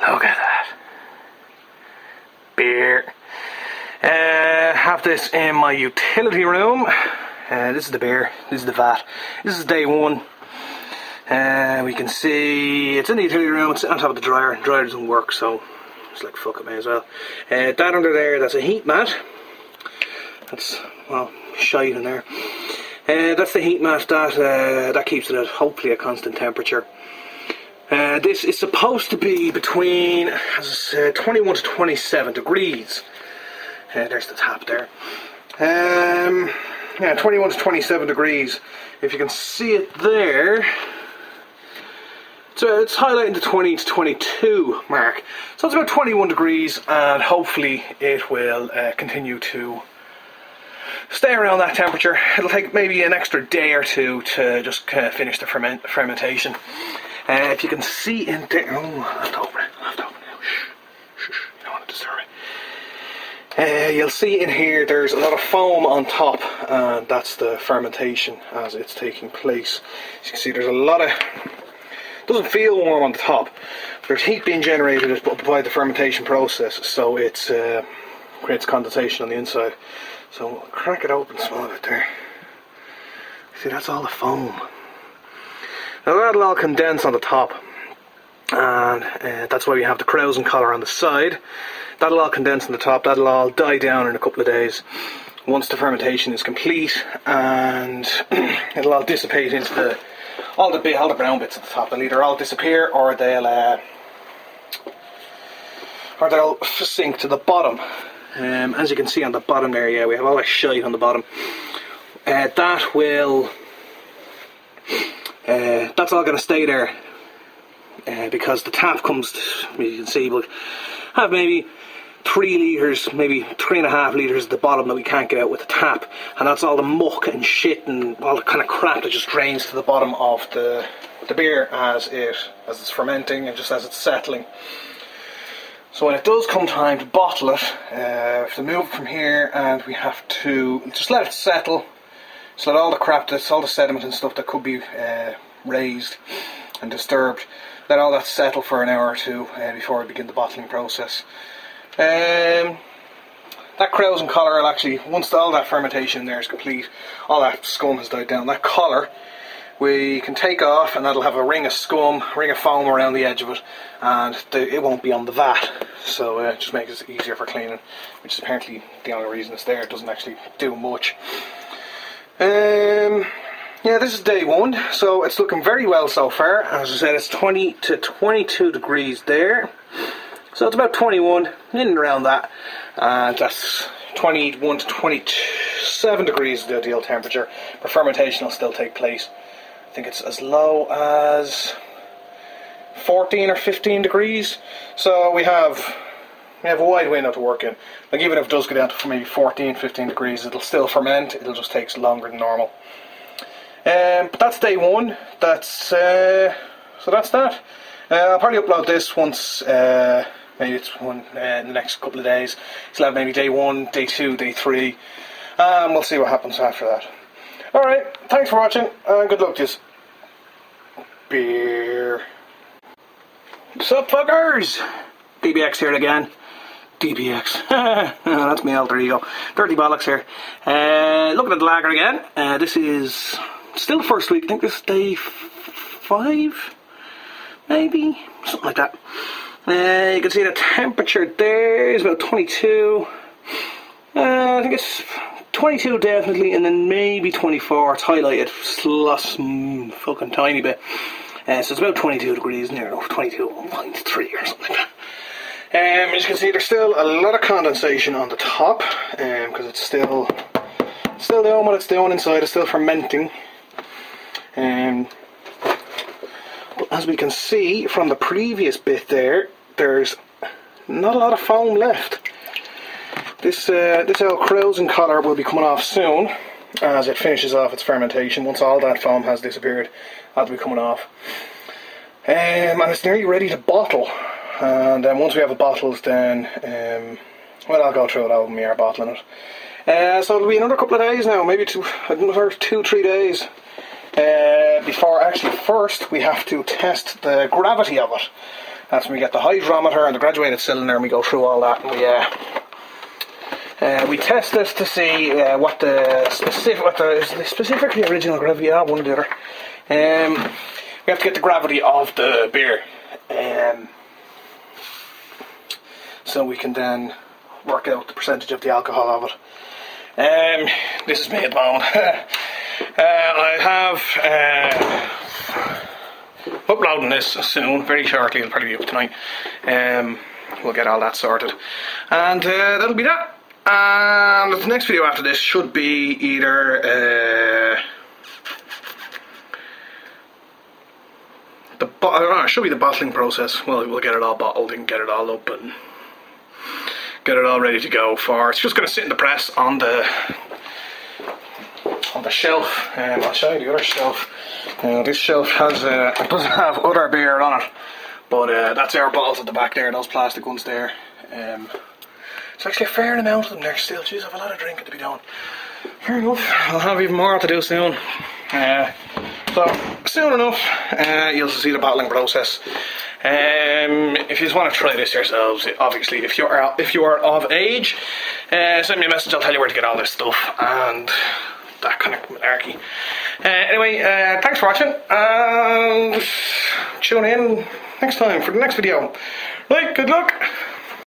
Look at that. Beer. Have this in my utility room. This is the beer. This is the vat. This is day one. We can see it's in the utility room. It's on top of the dryer. The dryer doesn't work, so it's like fuck it, may as well. That under there, that's a heat mat. That's, well, shite in there. That's the heat mat that keeps it at hopefully a constant temperature. This is supposed to be between, as I said, 21 to 27 degrees. There's the tap there. Yeah, 21 to 27 degrees. If you can see it there, so it's highlighting the 20 to 22 mark. So it's about 21 degrees, and hopefully it will continue to stay around that temperature. It'll take maybe an extra day or two to just finish the fermentation. If you can see in there, oh, I'll have to open it. Shh, shh, you don't want to disturb it. You'll see in here there's a lot of foam on top, and that's the fermentation as it's taking place. As you can see, there's a lot of, doesn't feel warm on the top. There's heat being generated by the fermentation process, so it creates condensation on the inside. So we'll crack it open small bit there. See, that's all the foam. Now that'll all condense on the top, and that's why we have the krausen collar on the side. That'll all condense on the top. That'll all die down in a couple of days once the fermentation is complete, and it'll all dissipate into all the brown bits at the top. They'll either all disappear or they'll sink to the bottom. As you can see on the bottom there, yeah, we have all that shite on the bottom. That's all going to stay there because the tap comes, you can see, we'll have maybe 3 litres, maybe 3.5 litres at the bottom that we can't get out with the tap, and that's all the muck and shit and all the kind of crap that just drains to the bottom of the beer as it's fermenting and just as it's settling. So when it does come time to bottle it, we have to move it from here, and we have to just let it settle. So let all the crap, all the sediment and stuff that could be raised and disturbed, let all that settle for an hour or two before we begin the bottling process. That krausen collar will actually, once all that fermentation there is complete, all that scum has died down, that collar we can take off, and that'll have a ring of scum, ring of foam around the edge of it, and it won't be on the vat, so it just makes it easier for cleaning, which is apparently the only reason it's there. It doesn't actually do much. Yeah, this is day one, so it's looking very well so far. As I said, it's 20 to 22 degrees there, so it's about 21, in and around that, and that's 21 to 27 degrees is the ideal temperature, but fermentation will still take place. I think it's as low as 14 or 15 degrees, so we have a wide window to work in. Like, even if it does go down to maybe 14, 15 degrees, it'll still ferment. It'll just take longer than normal. But that's day one. So that's that. I'll probably upload this once, maybe it's in the next couple of days. So I'll have maybe day one, day two, day three, and we'll see what happens after that. Alright, thanks for watching, and good luck to you. Beer. What's up, fuckers? DBX here again. DBX. That's my alter ego. Dirtybollox here. Looking at the lager again. This is still the first week. I think this is day 5, maybe? Something like that. You can see the temperature there is about 22. I think it's 22 definitely, and then maybe 24. It's highlighted fucking tiny bit. So it's about 22 degrees near enough, 22.3 or something like that. As you can see, there's still a lot of condensation on the top, because it's still doing what it's doing inside. It's still fermenting. But as we can see from the previous bit there, there's not a lot of foam left. This old krausen collar will be coming off soon as it finishes off its fermentation. Once all that foam has disappeared, that'll be coming off. And it's nearly ready to bottle. And then once we have it bottled, then well, I'll go through it all when we are bottling it. So it'll be another couple of days now, maybe another 2-3 days before, actually first we have to test the gravity of it. That's when we get the hydrometer and the graduated cylinder, and we go through all that, and we test this to see what the specifically original gravity. One or the other. We have to get the gravity of the beer, so we can then work out the percentage of the alcohol of it. This is me at the moment. I have uploading this soon, very shortly. It'll probably be up tonight. We'll get all that sorted, and that'll be that. And the next video after this should be either it should be the bottling process. Well, we'll get it all bottled and get it all up and get it all ready to go for. It's just going to sit in the press on the shelf. I'll show you the other shelf. This shelf has it doesn't have other beer on it, but that's our bottles at the back there. Those plastic ones there. It's actually a fair amount of them there still. Jeez, I have a lot of drinking to be done. Fair enough. I'll have even more to do soon. So soon enough, you'll see the bottling process. If you just want to try this yourselves, obviously, if you are of age, send me a message. I'll tell you where to get all this stuff and that kind of malarkey. Anyway, thanks for watching, and tune in next time for the next video. Right, good luck.